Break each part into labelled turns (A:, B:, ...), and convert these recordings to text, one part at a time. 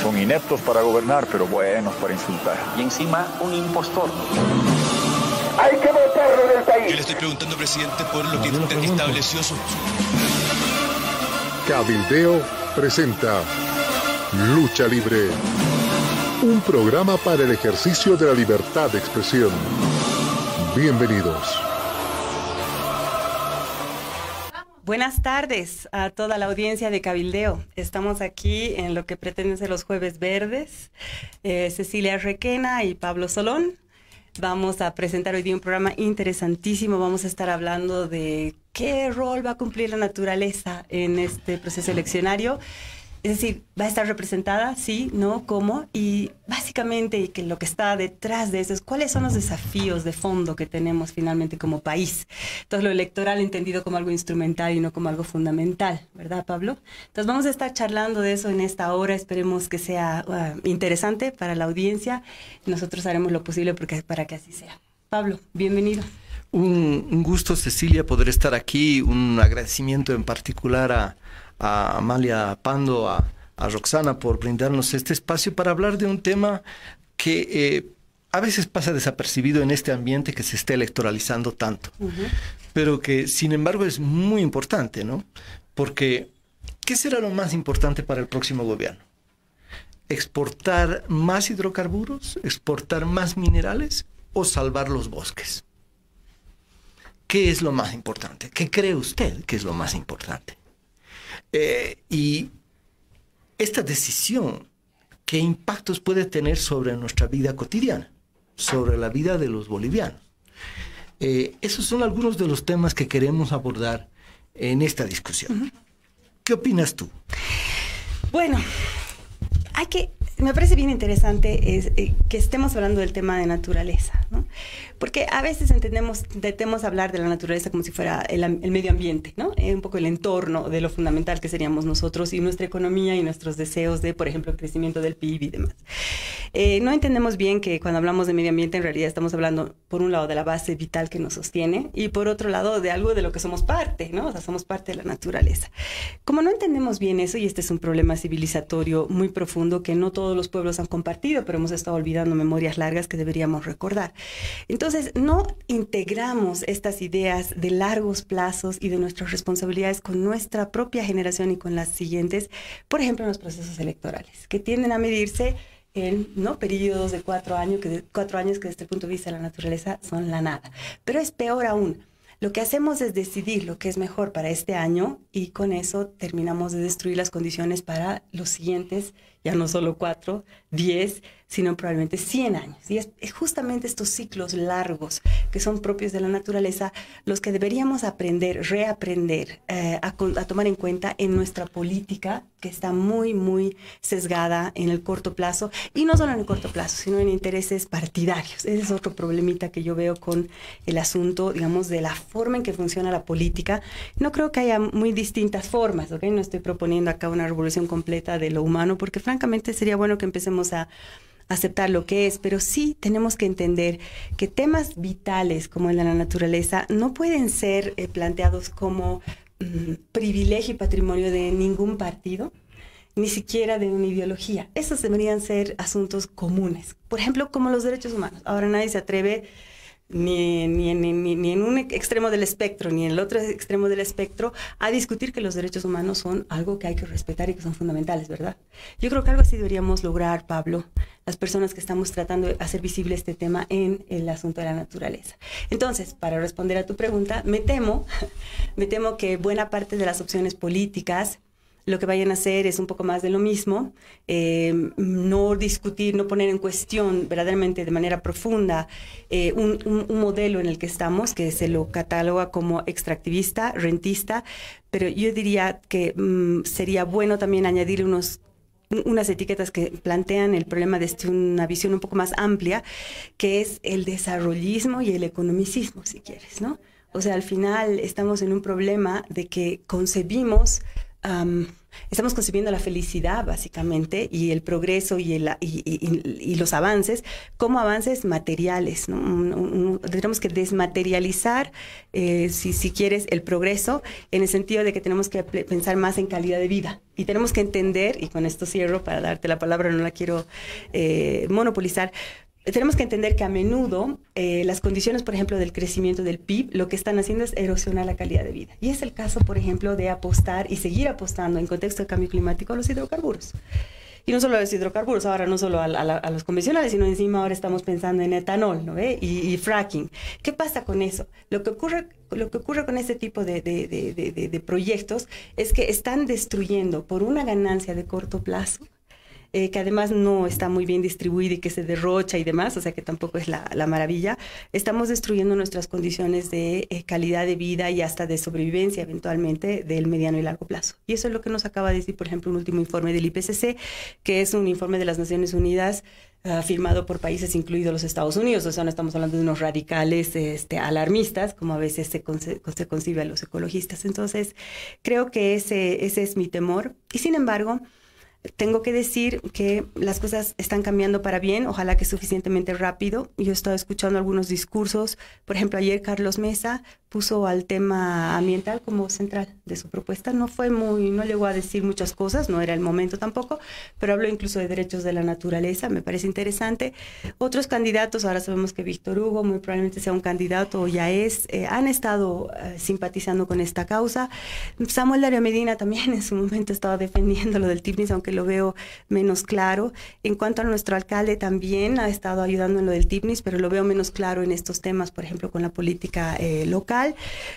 A: Son ineptos para gobernar, pero buenos para insultar.
B: Y encima, un impostor.
C: ¡Hay que votarlo del país!
D: Yo le estoy preguntando, presidente, por lo que usted estableció su...
E: Cabildeo presenta Lucha Libre, un programa para el ejercicio de la libertad de expresión. Bienvenidos.
F: Buenas tardes a toda la audiencia de Cabildeo. Estamos aquí en lo que pretenden ser los Jueves Verdes. Cecilia Requena y Pablo Solón. Vamos a presentar hoy día un programa interesantísimo. Vamos a estar hablando de qué rol va a cumplir la naturaleza en este proceso eleccionario. Es decir, va a estar representada, sí, no, cómo, y básicamente que lo que está detrás de eso es cuáles son los desafíos de fondo que tenemos finalmente como país. Entonces, lo electoral entendido como algo instrumental y no como algo fundamental, ¿verdad, Pablo? Entonces, vamos a estar charlando de eso en esta hora. Esperemos que sea interesante para la audiencia. Nosotros haremos lo posible para que así sea. Pablo, bienvenido.
G: Un gusto, Cecilia, poder estar aquí. Un agradecimiento en particular a Amalia Pando, a Roxana por brindarnos este espacio para hablar de un tema que a veces pasa desapercibido en este ambiente que se está electoralizando tanto, pero que sin embargo es muy importante, ¿no? Porque, ¿qué será lo más importante para el próximo gobierno? ¿Exportar más hidrocarburos? ¿Exportar más minerales? ¿O salvar los bosques? ¿Qué es lo más importante? ¿Qué cree usted que es lo más importante? Y esta decisión, ¿qué impactos puede tener sobre nuestra vida cotidiana, sobre la vida de los bolivianos? Esos son algunos de los temas que queremos abordar en esta discusión. ¿Qué opinas tú?
F: Bueno, me parece bien interesante que estemos hablando del tema de naturaleza, ¿no? Porque a veces tendemos a hablar de la naturaleza como si fuera el medio ambiente, ¿no? Un poco el entorno de lo fundamental que seríamos nosotros y nuestra economía y nuestros deseos de, por ejemplo, el crecimiento del PIB y demás. No entendemos bien que cuando hablamos de medio ambiente en realidad estamos hablando, por un lado, de la base vital que nos sostiene y por otro lado, de algo de lo que somos parte, ¿no? O sea, somos parte de la naturaleza. Como no entendemos bien eso, y este es un problema civilizatorio muy profundo que no todos los pueblos han compartido, pero hemos estado olvidando memorias largas que deberíamos recordar. Entonces, no integramos estas ideas de largos plazos y de nuestras responsabilidades con nuestra propia generación y con las siguientes, por ejemplo, en los procesos electorales, que tienden a medirse en periodos de 4 años, que desde el punto de vista de la naturaleza son la nada. Pero es peor aún. Lo que hacemos es decidir lo que es mejor para este año y con eso terminamos de destruir las condiciones para los siguientes, ya no solo 4, 10, sino probablemente 100 años. Y es justamente estos ciclos largos que son propios de la naturaleza los que deberíamos reaprender a tomar en cuenta en nuestra política, que está muy, muy sesgada en el corto plazo, y no solo en el corto plazo, sino en intereses partidarios. Ese es otro problemita que yo veo con el asunto, digamos, de la forma en que funciona la política. No creo que haya muy distintas formas, ¿ok? No estoy proponiendo acá una revolución completa de lo humano, porque francamente sería bueno que empecemos a aceptar lo que es, pero sí tenemos que entender que temas vitales como el de la naturaleza no pueden ser planteados como privilegio y patrimonio de ningún partido, ni siquiera de una ideología. Esos deberían ser asuntos comunes. Por ejemplo, como los derechos humanos. Ahora nadie se atreve ni en un extremo del espectro, ni en el otro extremo del espectro, a discutir que los derechos humanos son algo que hay que respetar y que son fundamentales, ¿verdad? Yo creo que algo así deberíamos lograr, Pablo, las personas que estamos tratando de hacer visible este tema en el asunto de la naturaleza. Entonces, para responder a tu pregunta, me temo que buena parte de las opciones políticas lo que vayan a hacer es un poco más de lo mismo, no discutir, no poner en cuestión verdaderamente de manera profunda un modelo en el que estamos, que se lo cataloga como extractivista, rentista, pero yo diría que sería bueno también añadir unas etiquetas que plantean el problema desde una visión un poco más amplia, que es el desarrollismo y el economicismo, si quieres, ¿no? O sea, al final estamos en un problema de que concebimos Estamos concibiendo la felicidad, básicamente, y el progreso y los avances como avances materiales, ¿no? Tenemos que desmaterializar, si quieres, el progreso, en el sentido de que tenemos que pensar más en calidad de vida. Y tenemos que entender, y con esto cierro para darte la palabra, no la quiero monopolizar. Tenemos que entender que a menudo las condiciones, por ejemplo, del crecimiento del PIB, lo que están haciendo es erosionar la calidad de vida. Y es el caso, por ejemplo, de apostar y seguir apostando en contexto de cambio climático a los hidrocarburos. Y no solo a los hidrocarburos, ahora no solo a los convencionales, sino encima ahora estamos pensando en etanol, ¿no ve? Y fracking. ¿Qué pasa con eso? Lo que ocurre con este tipo de proyectos es que están destruyendo por una ganancia de corto plazo, que además no está muy bien distribuida y que se derrocha y demás, o sea que tampoco es la maravilla. Estamos destruyendo nuestras condiciones de calidad de vida y hasta de sobrevivencia eventualmente del mediano y largo plazo. Y eso es lo que nos acaba de decir, por ejemplo, un último informe del IPCC, que es un informe de las Naciones Unidas firmado por países incluidos los Estados Unidos. O sea, no estamos hablando de unos radicales alarmistas, como a veces se concibe a los ecologistas. Entonces, creo que ese es mi temor. Y sin embargo, tengo que decir que las cosas están cambiando para bien, ojalá que suficientemente rápido. Yo he estado escuchando algunos discursos, por ejemplo, ayer Carlos Mesa puso al tema ambiental como central de su propuesta. No llegó a decir muchas cosas, no era el momento tampoco, pero habló incluso de derechos de la naturaleza, me parece interesante. Otros candidatos, ahora sabemos que Víctor Hugo muy probablemente sea un candidato o ya es, han estado simpatizando con esta causa. Samuel Darío Medina también en su momento estaba defendiendo lo del TIPNIS, aunque lo veo menos claro. En cuanto a nuestro alcalde, también ha estado ayudando en lo del TIPNIS, pero lo veo menos claro en estos temas, por ejemplo, con la política local.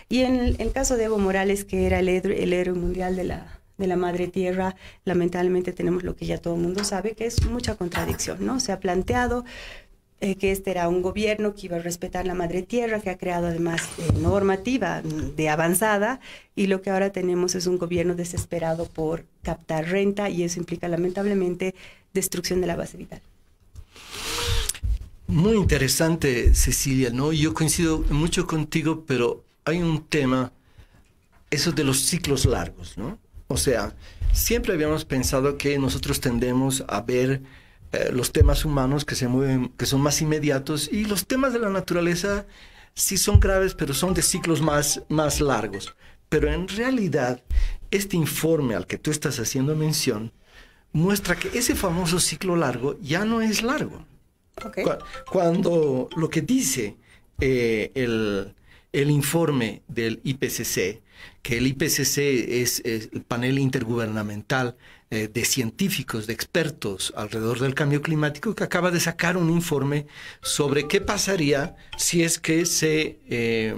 F: Y en el caso de Evo Morales, que era el héroe mundial de la madre tierra, lamentablemente tenemos lo que ya todo el mundo sabe, que es mucha contradicción, ¿no? Se ha planteado que este era un gobierno que iba a respetar la madre tierra, que ha creado además normativa de avanzada, y lo que ahora tenemos es un gobierno desesperado por captar renta, y eso implica lamentablemente destrucción de la base vital.
G: Muy interesante, Cecilia, ¿no? Yo coincido mucho contigo, pero hay un tema, eso de los ciclos largos, ¿no? O sea, siempre habíamos pensado que nosotros tendemos a ver los temas humanos que se mueven, que son más inmediatos, y los temas de la naturaleza sí son graves, pero son de ciclos más largos. Pero en realidad, este informe al que tú estás haciendo mención muestra que ese famoso ciclo largo ya no es largo. Okay. Cuando lo que dice el informe del IPCC, que el IPCC es el panel intergubernamental de científicos, de expertos alrededor del cambio climático, que acaba de sacar un informe sobre qué pasaría si es que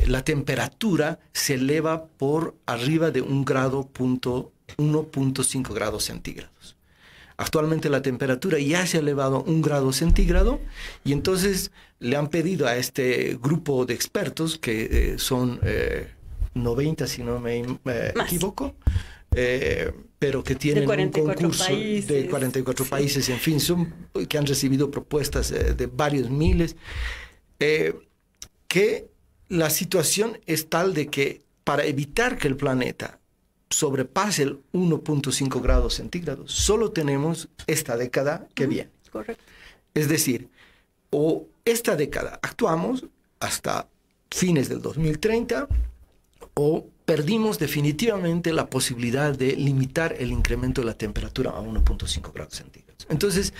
G: la temperatura se eleva por arriba de 1.5 grados centígrados. Actualmente la temperatura ya se ha elevado 1 grado centígrado, y entonces le han pedido a este grupo de expertos, que son 90 si no me equivoco, pero que tienen un concurso de 44 países, en fin, que han recibido propuestas de varios miles, que la situación es tal de que para evitar que el planeta sobrepase el 1.5 grados centígrados, solo tenemos esta década que viene.
F: Correcto.
G: Es decir, o esta década actuamos hasta fines del 2030, o perdimos definitivamente la posibilidad de limitar el incremento de la temperatura a 1.5 grados centígrados. Entonces,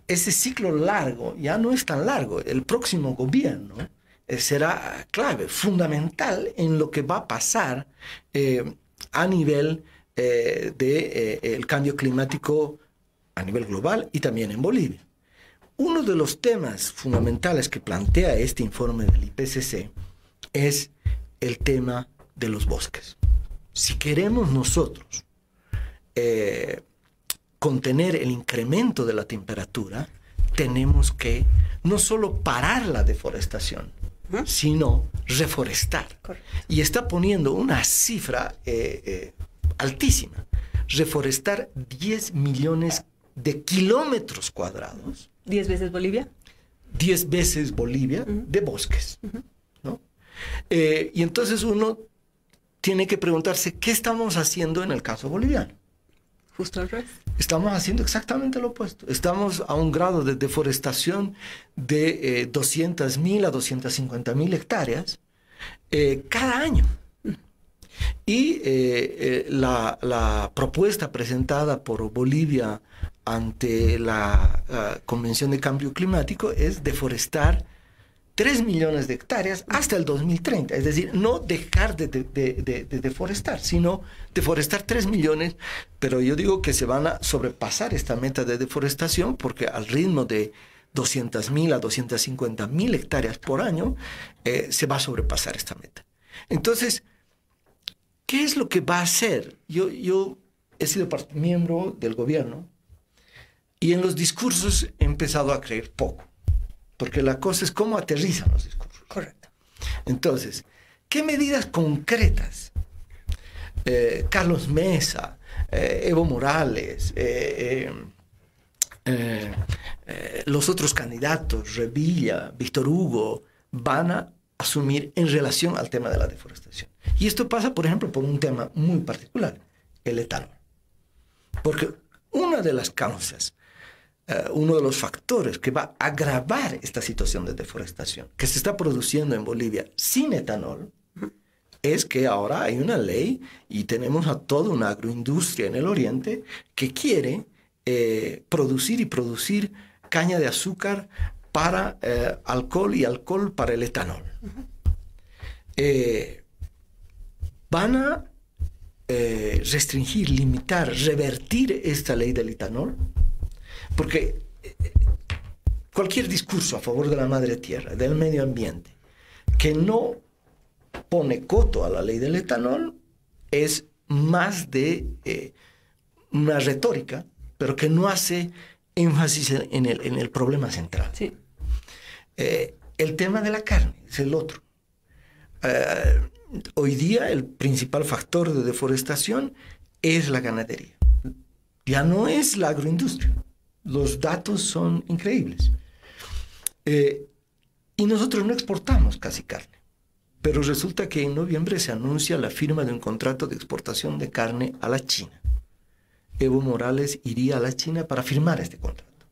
G: ese ciclo largo ya no es tan largo. El próximo gobierno será clave, fundamental en lo que va a pasar a nivel del cambio climático a nivel global y también en Bolivia. Uno de los temas fundamentales que plantea este informe del IPCC es el tema de los bosques. Si queremos nosotros contener el incremento de la temperatura, tenemos que no solo parar la deforestación, sino reforestar. Correcto. Y está poniendo una cifra altísima. Reforestar 10 millones de kilómetros cuadrados.
F: ¿10 veces Bolivia?
G: 10 veces Bolivia de bosques, ¿no? Y entonces uno tiene que preguntarse qué estamos haciendo en el caso boliviano.
F: Justo al revés.
G: Estamos haciendo exactamente lo opuesto. Estamos a un grado de deforestación de 200.000 a 250.000 hectáreas cada año. Y la propuesta presentada por Bolivia ante la Convención de Cambio Climático es deforestar 3 millones de hectáreas hasta el 2030. Es decir, no dejar de deforestar, sino deforestar 3 millones. Pero yo digo que se van a sobrepasar esta meta de deforestación porque al ritmo de 200.000 a 250.000 hectáreas por año se va a sobrepasar esta meta. Entonces, ¿qué es lo que va a hacer? Yo he sido miembro del gobierno y en los discursos he empezado a creer poco. Porque la cosa es cómo aterrizan los discursos.
F: Correcto.
G: Entonces, ¿qué medidas concretas Carlos Mesa, Evo Morales, los otros candidatos, Revilla, Víctor Hugo, van a asumir en relación al tema de la deforestación? Y esto pasa, por ejemplo, por un tema muy particular, el etanol. Porque una de las causas, uno de los factores que va a agravar esta situación de deforestación que se está produciendo en Bolivia sin etanol, es que ahora hay una ley y tenemos a toda una agroindustria en el oriente que quiere producir caña de azúcar para alcohol y alcohol para el etanol. Van a restringir, limitar, revertir esta ley del etanol. Porque cualquier discurso a favor de la madre tierra, del medio ambiente, que no pone coto a la ley del etanol, es más de una retórica, pero que no hace énfasis en el problema central.
F: Sí.
G: El tema de la carne es el otro. Hoy día el principal factor de deforestación es la ganadería. Ya no es la agroindustria. Los datos son increíbles. Y nosotros no exportamos casi carne. Pero resulta que en noviembre se anuncia la firma de un contrato de exportación de carne a la China. Evo Morales iría a la China para firmar este contrato.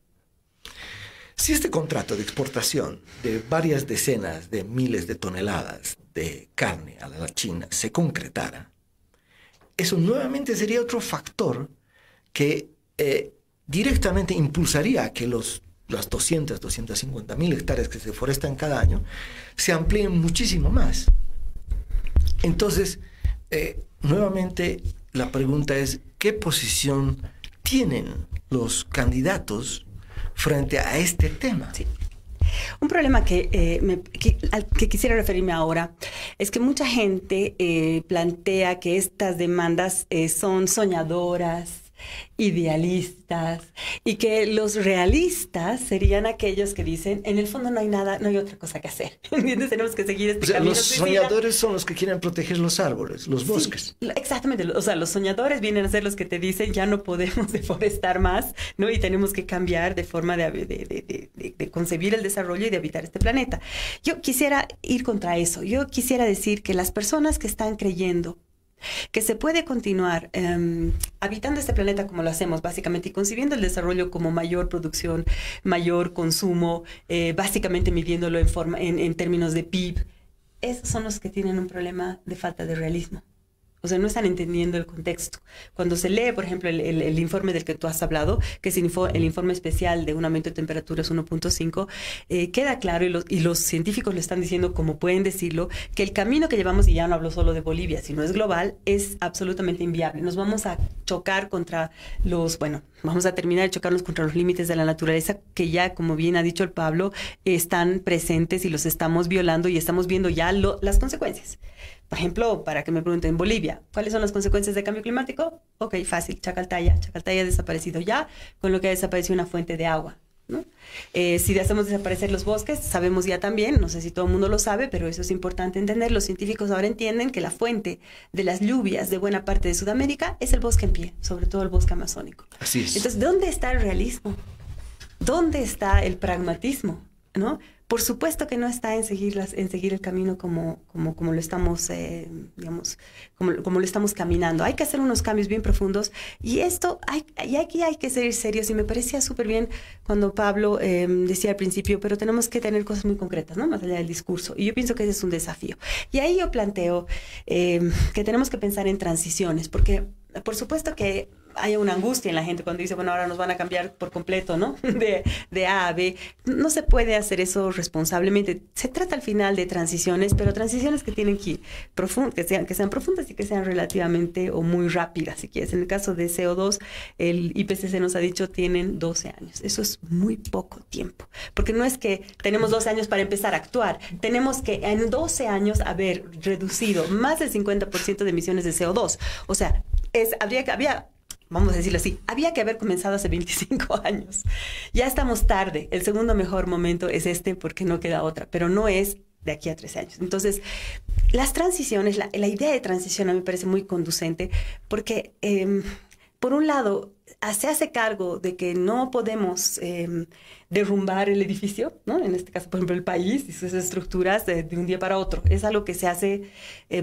G: Si este contrato de exportación de varias decenas de miles de toneladas de carne a la China se concretara, eso nuevamente sería otro factor que directamente impulsaría a que las 250.000 hectáreas que se deforestan cada año se amplíen muchísimo más. Entonces, nuevamente la pregunta es, ¿qué posición tienen los candidatos frente a este tema?
F: Sí. Un problema al que quisiera referirme ahora es que mucha gente plantea que estas demandas son soñadoras, idealistas, y que los realistas serían aquellos que dicen, en el fondo no hay nada, no hay otra cosa que hacer. ¿Entiendes? Tenemos que seguir este camino.
G: Los soñadores son los que quieren proteger los árboles, los bosques.
F: Sí, exactamente. O sea, los soñadores vienen a ser los que te dicen, ya no podemos deforestar más, ¿no? Y tenemos que cambiar de forma de concebir el desarrollo y de habitar este planeta. Yo quisiera ir contra eso. Yo quisiera decir que las personas que están creyendo que se puede continuar habitando este planeta como lo hacemos básicamente y concibiendo el desarrollo como mayor producción, mayor consumo, básicamente midiéndolo en términos de PIB, esos son los que tienen un problema de falta de realismo. O sea, no están entendiendo el contexto. Cuando se lee, por ejemplo, el informe del que tú has hablado, que es el informe especial de un aumento de temperaturas 1.5, queda claro, y los científicos lo están diciendo como pueden decirlo, que el camino que llevamos, y ya no hablo solo de Bolivia, sino es global, es absolutamente inviable. Nos vamos a chocar contra vamos a terminar de chocarnos contra los límites de la naturaleza que ya, como bien ha dicho el Pablo, están presentes y los estamos violando y estamos viendo ya las consecuencias. Por ejemplo, para que me pregunten, en Bolivia, ¿cuáles son las consecuencias del cambio climático? Ok, fácil, Chacaltaya ha desaparecido ya, con lo que ha desaparecido una fuente de agua, ¿no? Si hacemos desaparecer los bosques, sabemos ya también, no sé si todo el mundo lo sabe, pero eso es importante entender, los científicos ahora entienden que la fuente de las lluvias de buena parte de Sudamérica es el bosque en pie, sobre todo el bosque amazónico.
G: Así es.
F: Entonces, ¿dónde está el realismo? ¿Dónde está el pragmatismo? ¿No? Por supuesto que no está en seguir el camino como lo estamos, digamos, como lo estamos caminando. Hay que hacer unos cambios bien profundos y aquí hay que ser serios. Y me parecía súper bien cuando Pablo decía al principio, pero tenemos que tener cosas muy concretas, ¿no? Más allá del discurso. Y yo pienso que ese es un desafío. Y ahí yo planteo que tenemos que pensar en transiciones, porque por supuesto que hay una angustia en la gente cuando dice, bueno, ahora nos van a cambiar por completo, ¿no? De A a B. No se puede hacer eso responsablemente. Se trata al final de transiciones, pero transiciones que tienen que sean profundas y que sean relativamente o muy rápidas, si quieres. En el caso de CO2, el IPCC nos ha dicho tienen 12 años. Eso es muy poco tiempo, porque no es que tenemos 12 años para empezar a actuar. Tenemos que en 12 años haber reducido más del 50% de emisiones de CO2. O sea, vamos a decirlo así, había que haber comenzado hace 25 años. Ya estamos tarde. El segundo mejor momento es este porque no queda otra, pero no es de aquí a 13 años. Entonces, las transiciones, la idea de transición a mí me parece muy conducente porque, por un lado, se hace cargo de que no podemos derrumbar el edificio, ¿no? En este caso, por ejemplo, el país y sus estructuras de un día para otro. Es algo que se hace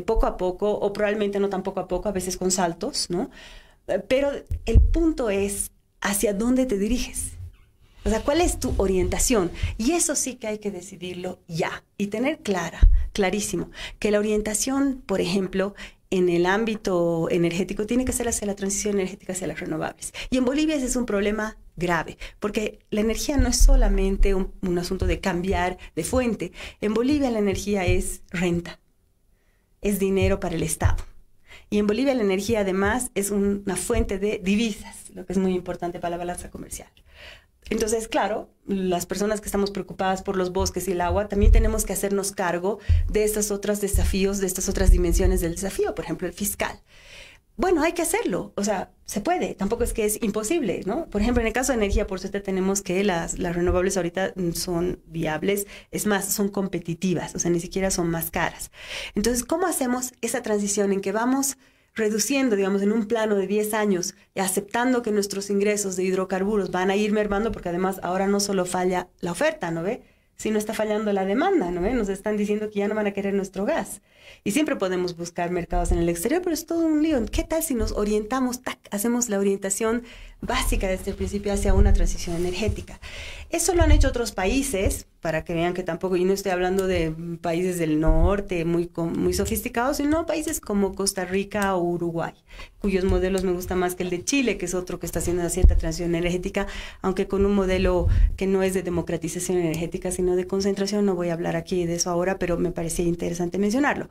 F: poco a poco o probablemente no tan poco a poco, a veces con saltos, ¿no? Pero el punto es hacia dónde te diriges. O sea, ¿cuál es tu orientación? Y eso sí que hay que decidirlo ya y tener clarísimo, que la orientación, por ejemplo, en el ámbito energético tiene que ser hacia la transición energética, hacia las renovables. Y en Bolivia ese es un problema grave, porque la energía no es solamente un asunto de cambiar de fuente. En Bolivia la energía es renta, es dinero para el Estado. Y en Bolivia la energía además es una fuente de divisas, lo que es muy importante para la balanza comercial. Entonces, claro, las personas que estamos preocupadas por los bosques y el agua, también tenemos que hacernos cargo de estos otros desafíos, de estas otras dimensiones del desafío, por ejemplo, el fiscal. Bueno, hay que hacerlo, o sea, se puede, tampoco es que es imposible, ¿no? Por ejemplo, en el caso de energía, por suerte tenemos que las renovables ahorita son viables, es más, son competitivas, o sea, ni siquiera son más caras. Entonces, ¿cómo hacemos esa transición en que vamos reduciendo, digamos, en un plano de 10 años, y aceptando que nuestros ingresos de hidrocarburos van a ir mermando, porque además ahora no solo falla la oferta, ¿no ve?, sino está fallando la demanda, ¿no ve? Nos están diciendo que ya no van a querer nuestro gas. Y siempre podemos buscar mercados en el exterior, pero es todo un lío. ¿Qué tal si nos orientamos, hacemos la orientación básica desde el principio hacia una transición energética? Eso lo han hecho otros países, para que vean que tampoco, y no estoy hablando de países del norte muy sofisticados, sino países como Costa Rica o Uruguay, cuyos modelos me gusta más que el de Chile, que es otro que está haciendo una cierta transición energética, aunque con un modelo que no es de democratización energética, sino de concentración. No voy a hablar aquí de eso ahora, pero me parecía interesante mencionarlo.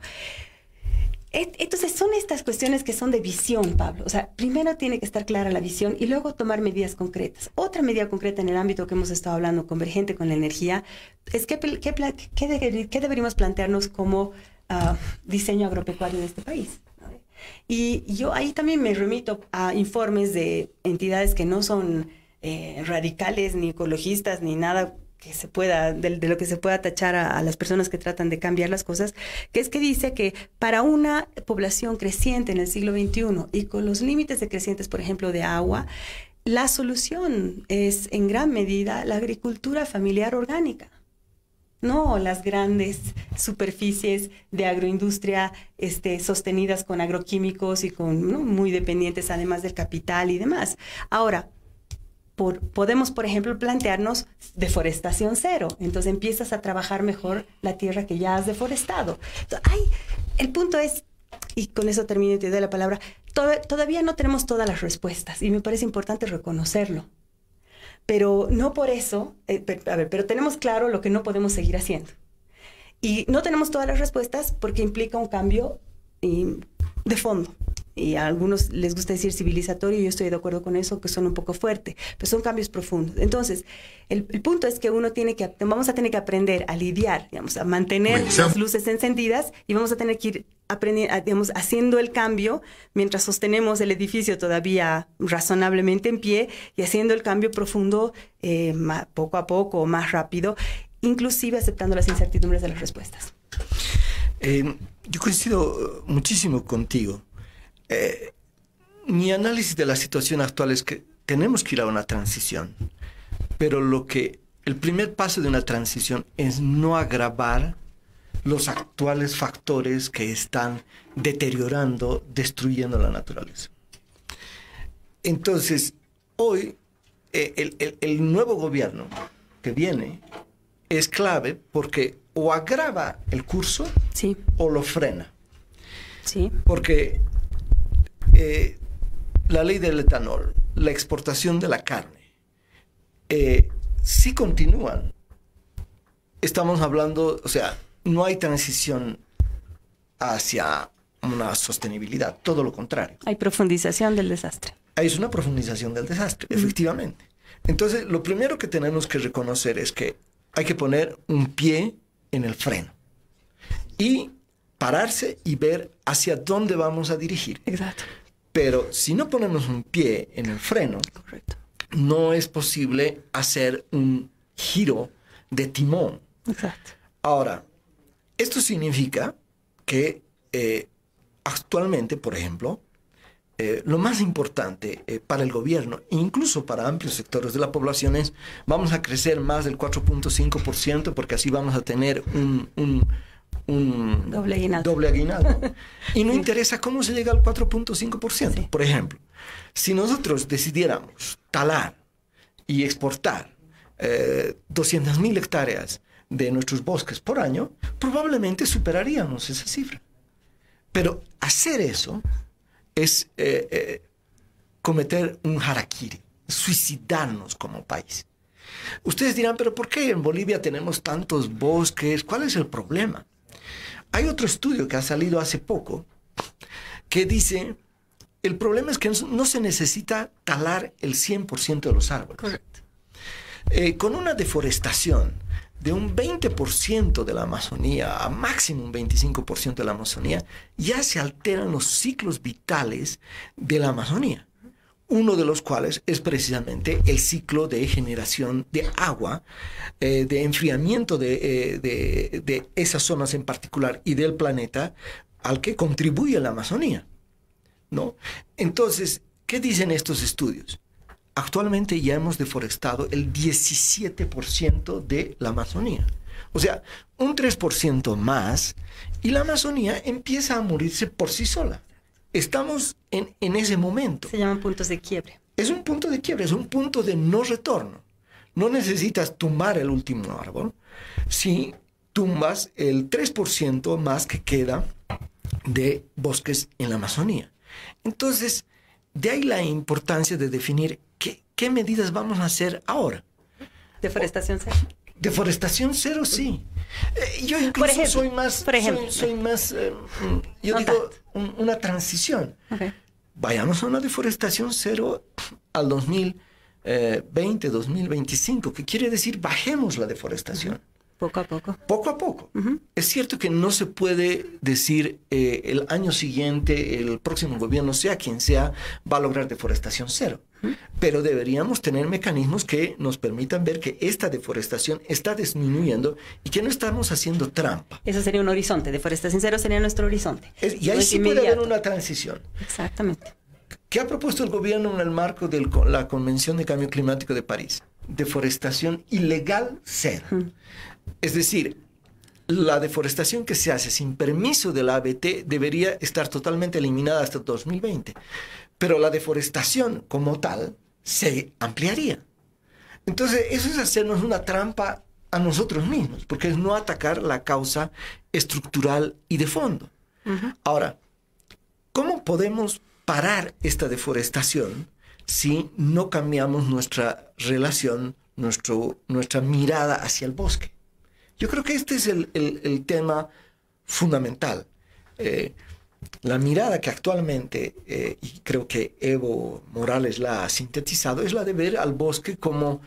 F: Entonces son estas cuestiones que son de visión, Pablo. O sea, primero tiene que estar clara la visión y luego tomar medidas concretas. Otra medida concreta en el ámbito que hemos estado hablando, convergente con la energía, es qué deberíamos plantearnos como diseño agropecuario de este país. Y yo ahí también me remito a informes de entidades que no son radicales, ni ecologistas, ni nada que se pueda, de lo que se pueda tachar a las personas que tratan de cambiar las cosas, que es que dice que para una población creciente en el siglo XXI y con los límites decrecientes, por ejemplo, de agua, la solución es en gran medida la agricultura familiar orgánica. No las grandes superficies de agroindustria sostenidas con agroquímicos y con muy dependientes además del capital y demás. Ahora, podemos, por ejemplo, plantearnos deforestación cero. Entonces empiezas a trabajar mejor la tierra que ya has deforestado. Entonces, el punto es, y con eso termino y te doy la palabra, todavía no tenemos todas las respuestas y me parece importante reconocerlo. Pero no por eso, pero tenemos claro lo que no podemos seguir haciendo. Y no tenemos todas las respuestas porque implica un cambio de fondo. Y a algunos les gusta decir civilizatorio, y yo estoy de acuerdo con eso, que suena un poco fuerte, pero son cambios profundos. Entonces, el punto es que vamos a tener que aprender a lidiar, digamos, a mantener las luces encendidas, y vamos a tener que ir digamos, haciendo el cambio mientras sostenemos el edificio todavía razonablemente en pie, y haciendo el cambio profundo poco a poco, más rápido, inclusive aceptando las incertidumbres de las respuestas.
G: Yo coincido muchísimo contigo. Mi análisis de la situación actual es que tenemos que ir a una transición, pero lo que el primer paso de una transición es no agravar los actuales factores que están deteriorando, destruyendo la naturaleza. Entonces, hoy, el nuevo gobierno que viene es clave porque o agrava el curso
F: Sí.
G: o lo frena.
F: Sí.
G: Porque la ley del etanol, la exportación de la carne, si continúan, estamos hablando, o sea, no hay transición hacia una sostenibilidad, todo lo contrario.
F: Hay profundización del desastre.
G: Es una profundización del desastre, efectivamente. Entonces, lo primero que tenemos que reconocer es que hay que poner un pie en el freno y pararse y ver hacia dónde vamos a dirigir.
F: Exacto.
G: Pero si no ponemos un pie en el freno,
F: Correcto.
G: no es posible hacer un giro de timón.
F: Exacto.
G: Ahora, esto significa que actualmente, por ejemplo, lo más importante para el gobierno, incluso para amplios sectores de la población, es vamos a crecer más del 4.5% porque así vamos a tener un doble aguinaldo. Y no interesa cómo se llega al 4.5%.
F: Sí.
G: Por ejemplo, si nosotros decidiéramos talar y exportar 200.000 hectáreas de nuestros bosques por año, probablemente superaríamos esa cifra. Pero hacer eso es cometer un harakiri, suicidarnos como país. Ustedes dirán, pero ¿por qué en Bolivia tenemos tantos bosques? ¿Cuál es el problema? Hay otro estudio que ha salido hace poco que dice, el problema es que no se necesita talar el 100% de los árboles.
F: Correcto.
G: Con una deforestación de un 20% de la Amazonía, a máximo un 25% de la Amazonía, ya se alteran los ciclos vitales de la Amazonía. Uno de los cuales es precisamente el ciclo de generación de agua, de enfriamiento de esas zonas en particular y del planeta al que contribuye la Amazonía, ¿no? Entonces, ¿qué dicen estos estudios? Actualmente ya hemos deforestado el 17% de la Amazonía. O sea, un 3% más y la Amazonía empieza a morirse por sí sola. Estamos en ese momento.
F: Se llaman puntos de quiebre.
G: Es un punto de quiebre, es un punto de no retorno. No necesitas tumbar el último árbol si tumbas el 3% más que queda de bosques en la Amazonía. Entonces, de ahí la importancia de definir qué medidas vamos a hacer ahora.
F: Deforestación cero.
G: Deforestación cero, sí. Yo incluso
F: Por ejemplo,
G: soy más, yo
F: No
G: digo, una transición.
F: Okay.
G: Vayamos a una deforestación cero al 2020, 2025, que quiere decir bajemos la deforestación.
F: Poco a poco.
G: Poco a poco. Es cierto que no se puede decir el año siguiente, el próximo gobierno, sea quien sea, va a lograr deforestación cero. Pero deberíamos tener mecanismos que nos permitan ver que esta deforestación está disminuyendo y que no estamos haciendo trampa.
F: Eso sería un horizonte. Deforestación cero sería nuestro horizonte.
G: Y ahí sí puede haber una transición.
F: Exactamente.
G: ¿Qué ha propuesto el gobierno en el marco de la Convención de Cambio Climático de París? Deforestación ilegal cero. Es decir, la deforestación que se hace sin permiso de la ABT debería estar totalmente eliminada hasta 2020. Pero la deforestación como tal se ampliaría. Entonces, eso es hacernos una trampa a nosotros mismos, porque es no atacar la causa estructural y de fondo. Ahora, ¿cómo podemos parar esta deforestación si no cambiamos nuestra relación, nuestra mirada hacia el bosque? Yo creo que este es el tema fundamental. La mirada que actualmente, y creo que Evo Morales la ha sintetizado, es la de ver al bosque como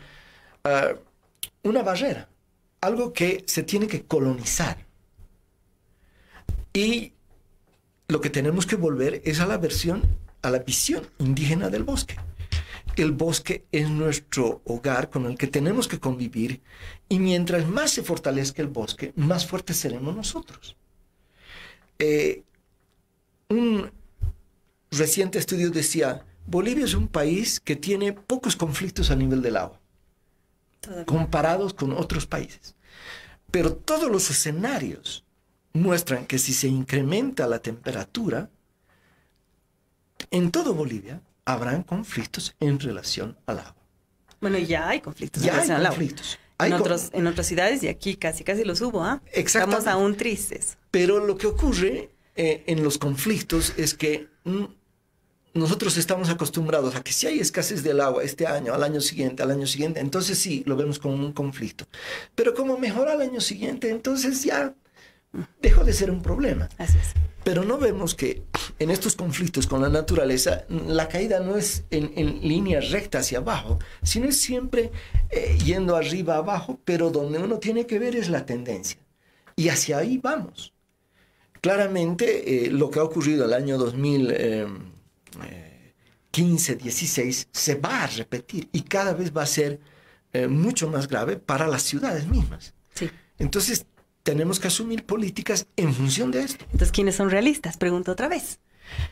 G: una barrera, algo que se tiene que colonizar. Y lo que tenemos que volver es a la visión indígena del bosque. El bosque es nuestro hogar con el que tenemos que convivir y mientras más se fortalezca el bosque, más fuertes seremos nosotros. Un reciente estudio decía, Bolivia es un país que tiene pocos conflictos a nivel del agua. comparados con otros países. Pero todos los escenarios muestran que si se incrementa la temperatura, en todo Bolivia habrán conflictos en relación al agua.
F: Bueno, ya hay conflictos.
G: Ya hay conflictos.
F: En otras ciudades y aquí casi los hubo, ¿ah?
G: Exactamente.
F: Estamos aún tristes.
G: Pero lo que ocurre en los conflictos es que nosotros estamos acostumbrados a que si hay escasez del agua este año, al año siguiente, entonces sí, lo vemos como un conflicto. Pero como mejora al año siguiente, entonces ya dejó de ser un problema.
F: Así es.
G: Pero no vemos que en estos conflictos con la naturaleza, la caída no es en línea recta hacia abajo, sino es siempre yendo arriba abajo, pero donde uno tiene que ver es la tendencia. Y hacia ahí vamos. Claramente, lo que ha ocurrido el año 2015-16 se va a repetir y cada vez va a ser mucho más grave para las ciudades mismas.
F: Sí.
G: Entonces, tenemos que asumir políticas en función de esto.
F: Entonces, ¿quiénes son realistas? Pregunto otra vez.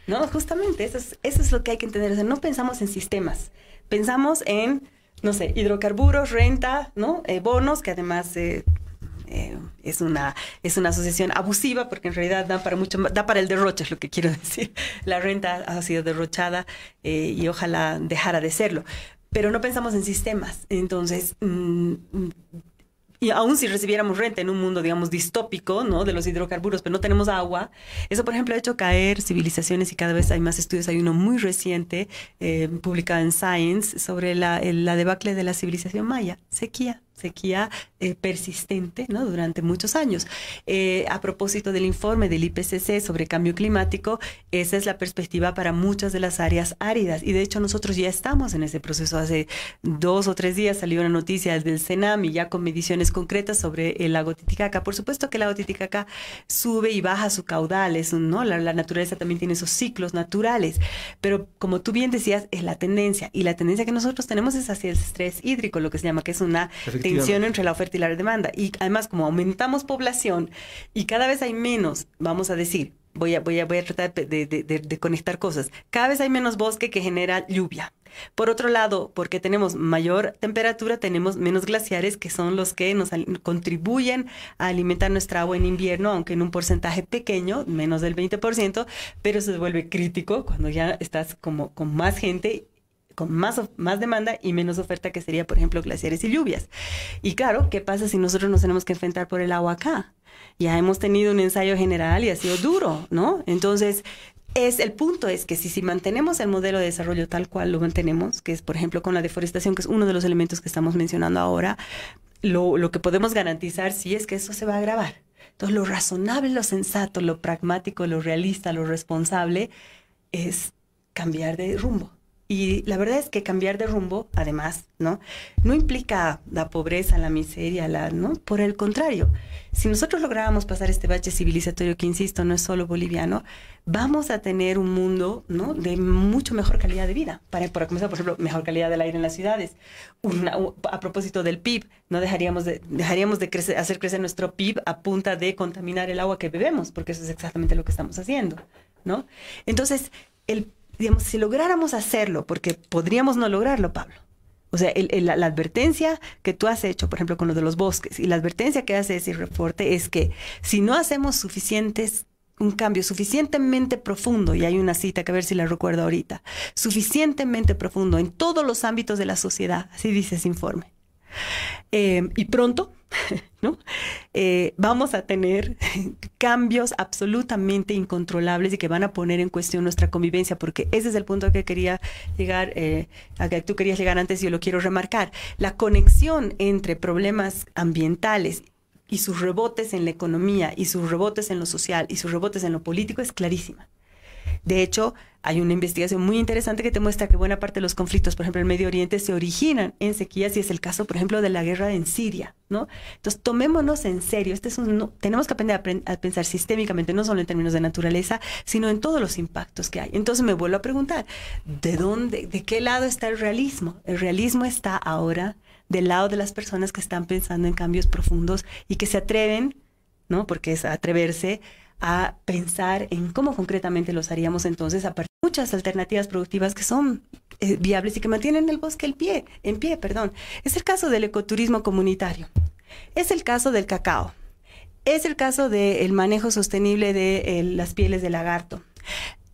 F: No, justamente, eso es lo que hay que entender. O sea, no pensamos en sistemas. Pensamos en, no sé, hidrocarburos, renta, ¿no? Bonos, que además es una asociación abusiva porque en realidad da para el derroche, es lo que quiero decir. La renta ha sido derrochada y ojalá dejara de serlo. Pero no pensamos en sistemas. Entonces, y aún si recibiéramos renta en un mundo, digamos, distópico, ¿no? De los hidrocarburos, pero no tenemos agua. Eso, por ejemplo, ha hecho caer civilizaciones y cada vez hay más estudios. Hay uno muy reciente, publicado en Science, sobre la debacle de la civilización maya. Sequía persistente, ¿no? Durante muchos años. A propósito del informe del IPCC sobre cambio climático, esa es la perspectiva para muchas de las áreas áridas. Y de hecho nosotros ya estamos en ese proceso. Hace 2 o 3 días salió una noticia del CENAMI ya con mediciones concretas sobre el lago Titicaca. Por supuesto que el lago Titicaca sube y baja su caudal, ¿no? La naturaleza también tiene esos ciclos naturales. Pero como tú bien decías, es la tendencia. Y la tendencia que nosotros tenemos es hacia el estrés hídrico, lo que se llama, que es una tensión entre la oferta y la demanda. Y además, como aumentamos población y cada vez hay menos, vamos a decir, voy a tratar de conectar cosas. Cada vez hay menos bosque que genera lluvia. Por otro lado, porque tenemos mayor temperatura, tenemos menos glaciares, que son los que nos contribuyen a alimentar nuestra agua en invierno, aunque en un porcentaje pequeño, menos del 20%, pero se vuelve crítico cuando ya estás como con más gente, con más demanda y menos oferta, que sería, por ejemplo, glaciares y lluvias. Y claro, ¿qué pasa si nosotros nos tenemos que enfrentar por el agua acá? Ya hemos tenido un ensayo general y ha sido duro, ¿no? Entonces, el punto es que si mantenemos el modelo de desarrollo tal cual lo mantenemos, que es, por ejemplo, con la deforestación, que es uno de los elementos que estamos mencionando ahora, lo que podemos garantizar sí es que eso se va a agravar. Entonces, lo razonable, lo sensato, lo pragmático, lo realista, lo responsable es cambiar de rumbo. Y la verdad es que cambiar de rumbo, además, no implica la pobreza, la miseria, ¿no? Por el contrario, si nosotros lográramos pasar este bache civilizatorio, que insisto, no es solo boliviano, vamos a tener un mundo, ¿no? De mucho mejor calidad de vida. Para comenzar, por ejemplo, mejor calidad del aire en las ciudades. A propósito del PIB, no dejaríamos de hacer crecer nuestro PIB a punta de contaminar el agua que bebemos, porque eso es exactamente lo que estamos haciendo, ¿no? Entonces, digamos, si lográramos hacerlo, porque podríamos no lograrlo, Pablo. O sea, la advertencia que tú has hecho, por ejemplo, con lo de los bosques, y la advertencia que hace ese reporte es que si no hacemos un cambio suficientemente profundo, y hay una cita que a ver si la recuerdo ahorita, suficientemente profundo en todos los ámbitos de la sociedad, así dice ese informe, y pronto, ¿no? Vamos a tener cambios absolutamente incontrolables y que van a poner en cuestión nuestra convivencia, porque ese es el punto que quería llegar, a que tú querías llegar antes, y yo lo quiero remarcar. La conexión entre problemas ambientales y sus rebotes en la economía, y sus rebotes en lo social, y sus rebotes en lo político es clarísima. De hecho, hay una investigación muy interesante que te muestra que buena parte de los conflictos, por ejemplo, en el Medio Oriente, se originan en sequías, y es el caso, por ejemplo, de la guerra en Siria, ¿no? Entonces, tomémonos en serio. Tenemos que aprender a pensar sistémicamente, no solo en términos de naturaleza, sino en todos los impactos que hay. Entonces, me vuelvo a preguntar, ¿de qué lado está el realismo? El realismo está ahora del lado de las personas que están pensando en cambios profundos y que se atreven, ¿no? Porque es atreverse a pensar en cómo concretamente los haríamos entonces a partir de muchas alternativas productivas que son viables y que mantienen el bosque en pie. Es el caso del ecoturismo comunitario, es el caso del cacao, es el caso del manejo sostenible de las pieles de lagarto.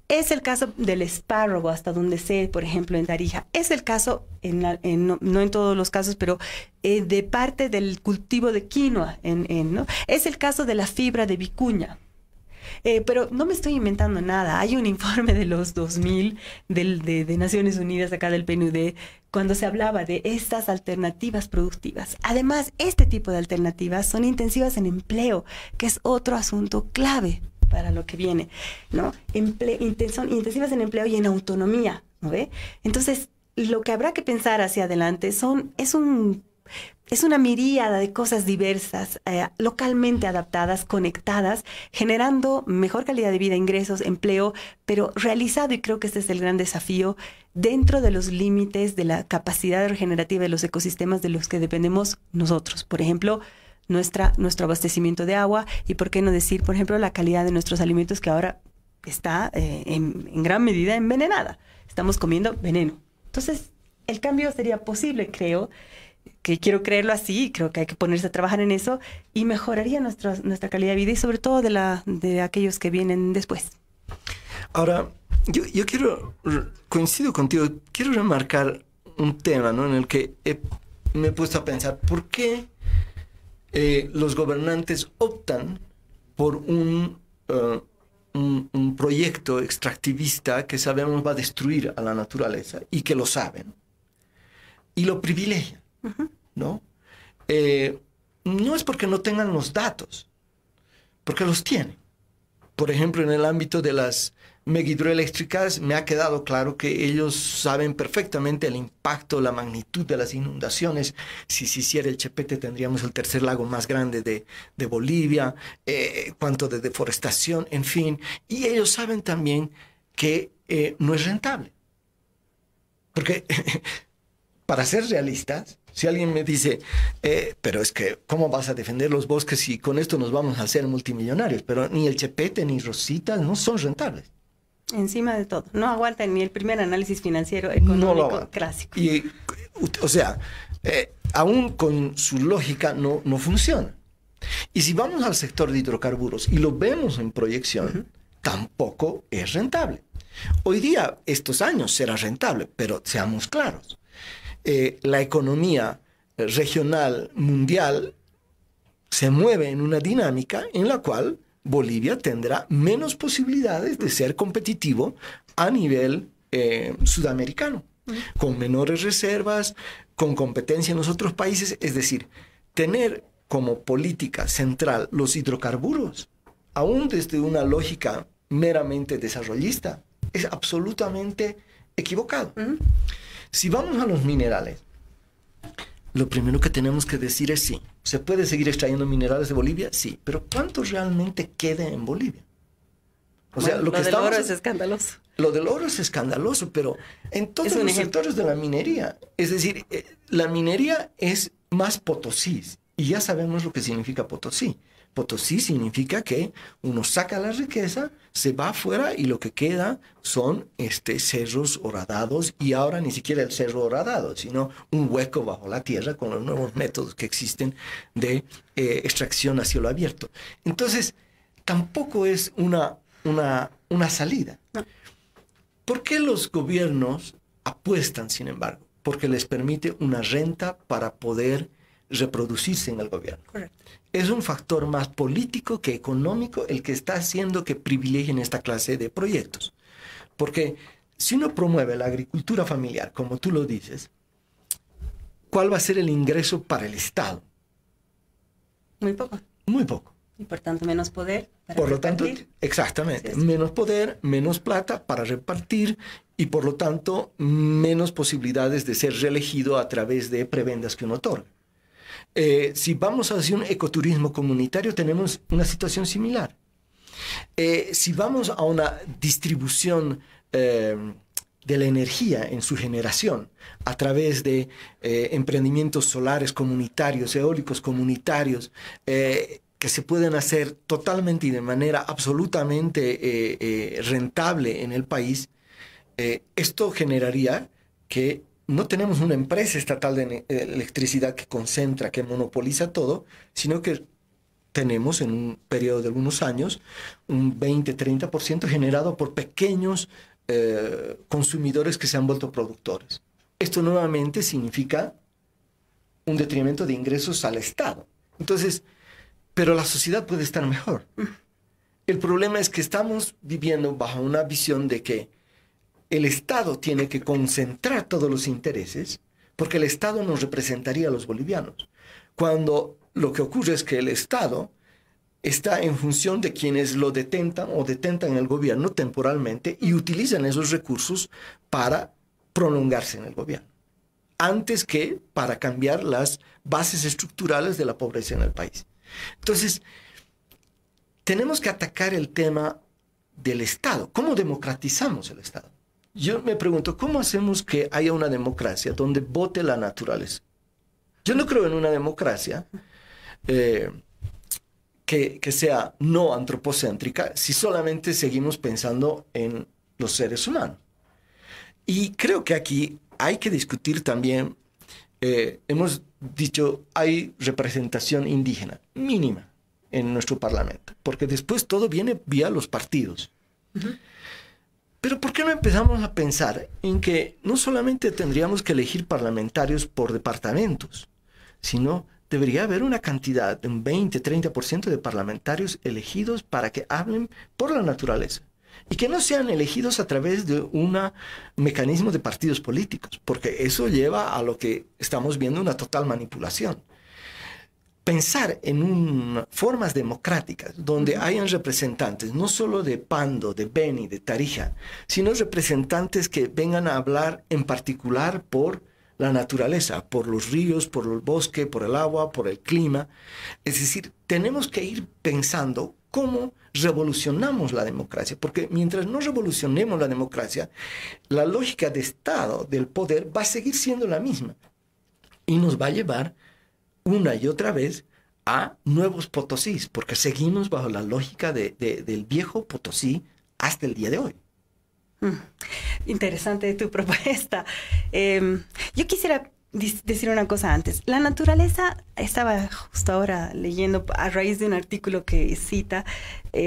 F: Es el caso del espárrago, hasta donde sé, por ejemplo, en Tarija. Es el caso, no en todos los casos, pero de parte del cultivo de quinoa. ¿No? Es el caso de la fibra de vicuña. Pero no me estoy inventando nada. Hay un informe de los 2000 de Naciones Unidas, acá del PNUD, cuando se hablaba de estas alternativas productivas. Además, este tipo de alternativas son intensivas en empleo, que es otro asunto clave para lo que viene, ¿no? Son intensivas en empleo y en autonomía, ¿no ve? Entonces, lo que habrá que pensar hacia adelante es una miríada de cosas diversas, localmente adaptadas, conectadas, generando mejor calidad de vida, ingresos, empleo, pero realizado, y creo que este es el gran desafío, dentro de los límites de la capacidad regenerativa de los ecosistemas de los que dependemos nosotros. Por ejemplo, nuestro abastecimiento de agua y, por qué no decir, por ejemplo, la calidad de nuestros alimentos, que ahora está en gran medida envenenada. Estamos comiendo veneno. Entonces, el cambio sería posible, quiero creerlo así, creo que hay que ponerse a trabajar en eso y mejoraría nuestra calidad de vida y sobre todo de aquellos que vienen después.
G: Ahora, yo coincido contigo, quiero remarcar un tema, ¿no?, en el que me he puesto a pensar, ¿por qué los gobernantes optan por un proyecto extractivista que sabemos va a destruir a la naturaleza y que lo saben y lo privilegian? ¿No? No es porque no tengan los datos, porque los tienen. Por ejemplo, en el ámbito de las megahidroeléctricas me ha quedado claro que ellos saben perfectamente el impacto, la magnitud de las inundaciones. Si se hiciera el Chepete tendríamos el tercer lago más grande de Bolivia, cuanto de deforestación, en fin. Y ellos saben también que no es rentable. Porque para ser realistas, si alguien me dice, pero es que, ¿cómo vas a defender los bosques si con esto nos vamos a hacer multimillonarios? Pero ni el Chepete ni Rosita no son rentables.
F: Encima de todo, no aguantan ni el primer análisis financiero económico clásico.
G: Y, o sea, aún con su lógica no funciona. Y si vamos al sector de hidrocarburos y lo vemos en proyección, tampoco es rentable. Hoy día, estos años será rentable, pero seamos claros. La economía regional mundial se mueve en una dinámica en la cual Bolivia tendrá menos posibilidades de ser competitivo a nivel sudamericano, con menores reservas, con competencia en los otros países. Es decir, tener como política central los hidrocarburos, aún desde una lógica meramente desarrollista, es absolutamente equivocado. Si vamos a los minerales, lo primero que tenemos que decir es sí. ¿Se puede seguir extrayendo minerales de Bolivia? Sí. Pero ¿cuánto realmente queda en Bolivia? O sea, lo del oro es escandaloso. Lo del oro es escandaloso, pero en todos los sectores de la minería. Es decir, la minería es más Potosí. Y ya sabemos lo que significa Potosí. Potosí significa que uno saca la riqueza, se va afuera y lo que queda son cerros horadados, y ahora ni siquiera el cerro horadado, sino un hueco bajo la tierra con los nuevos métodos que existen de extracción a cielo abierto. Entonces, tampoco es una salida. No. ¿Por qué los gobiernos apuestan, sin embargo? Porque les permite una renta para poder reproducirse en el gobierno. Correcto. Es un factor más político que económico el que está haciendo que privilegien esta clase de proyectos. Porque si uno promueve la agricultura familiar, como tú lo dices, ¿cuál va a ser el ingreso para el Estado?
F: Muy poco.
G: Muy poco.
F: Y por tanto menos poder para
G: por
F: repartir.
G: Lo tanto, exactamente, menos poder, menos plata para repartir y por lo tanto menos posibilidades de ser reelegido a través de prebendas que uno otorga. Si vamos hacia un ecoturismo comunitario, tenemos una situación similar. Si vamos a una distribución de la energía en su generación a través de emprendimientos solares comunitarios, eólicos comunitarios, que que se pueden hacer totalmente y de manera absolutamente rentable en el país, esto generaría que no tenemos una empresa estatal de electricidad que concentra, que monopoliza todo, sino que tenemos en un periodo de algunos años un 20-30% generado por pequeños consumidores que se han vuelto productores. Esto nuevamente significa un detrimento de ingresos al Estado. Entonces, pero la sociedad puede estar mejor. El problema es que estamos viviendo bajo una visión de que el Estado tiene que concentrar todos los intereses porque el Estado nos representaría a los bolivianos. Cuando lo que ocurre es que el Estado está en función de quienes lo detentan o detentan el gobierno temporalmente y utilizan esos recursos para prolongarse en el gobierno, antes que para cambiar las bases estructurales de la pobreza en el país. Entonces, tenemos que atacar el tema del Estado. ¿Cómo democratizamos el Estado? Yo me pregunto, ¿cómo hacemos que haya una democracia donde vote la naturaleza? Yo no creo en una democracia que sea no antropocéntrica si solamente seguimos pensando en los seres humanos. Y creo que aquí hay que discutir también, hemos dicho, hay representación indígena mínima en nuestro parlamento, porque después todo viene vía los partidos. Pero ¿por qué no empezamos a pensar en que no solamente tendríamos que elegir parlamentarios por departamentos, sino debería haber una cantidad de un 20-30% de parlamentarios elegidos para que hablen por la naturaleza? Y que no sean elegidos a través de un mecanismo de partidos políticos, porque eso lleva a lo que estamos viendo, una total manipulación. Pensar en formas democráticas donde hayan representantes no solo de Pando, de Beni, de Tarija, sino representantes que vengan a hablar en particular por la naturaleza, por los ríos, por el bosque, por el agua, por el clima. Es decir, tenemos que ir pensando cómo revolucionamos la democracia, porque mientras no revolucionemos la democracia, la lógica de Estado, del poder, va a seguir siendo la misma y nos va a llevar una y otra vez a nuevos Potosís, porque seguimos bajo la lógica del viejo Potosí hasta el día de hoy.
F: Interesante tu propuesta. Yo quisiera decir una cosa antes. La naturaleza, estaba justo ahora leyendo a raíz de un artículo que cita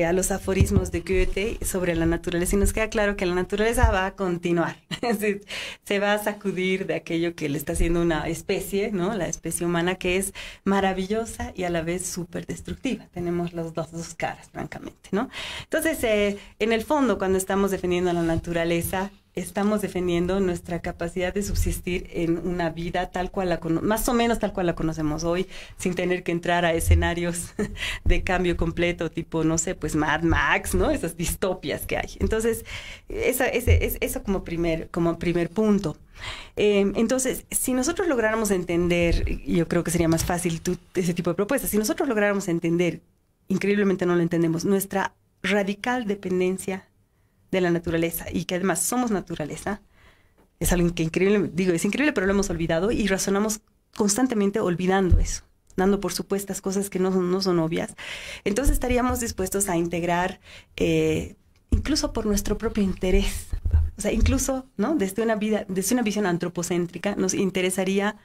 F: a los aforismos de Goethe sobre la naturaleza, y nos queda claro que la naturaleza va a continuar. Es decir, se va a sacudir de aquello que le está haciendo una especie, ¿no? La especie humana, que es maravillosa y a la vez súper destructiva. Tenemos las dos caras, francamente, ¿no? Entonces, en el fondo, cuando estamos defendiendo a la naturaleza, estamos defendiendo nuestra capacidad de subsistir en una vida tal cual más o menos tal cual la conocemos hoy, sin tener que entrar a escenarios de cambio completo, tipo, no sé, pues Mad Max, ¿no? Esas distopias que hay. Entonces, eso como primer punto. Entonces, si nosotros lográramos entender, yo creo que sería más fácil ese tipo de propuestas, si nosotros lográramos entender, increíblemente no lo entendemos, nuestra radical dependencia de la naturaleza, y que además somos naturaleza, es algo que increíble, digo, es increíble, pero lo hemos olvidado y razonamos constantemente olvidando eso, dando por supuestas cosas que no son obvias. Entonces estaríamos dispuestos a integrar, incluso por nuestro propio interés, o sea, incluso, ¿no? Desde una visión antropocéntrica, nos interesaría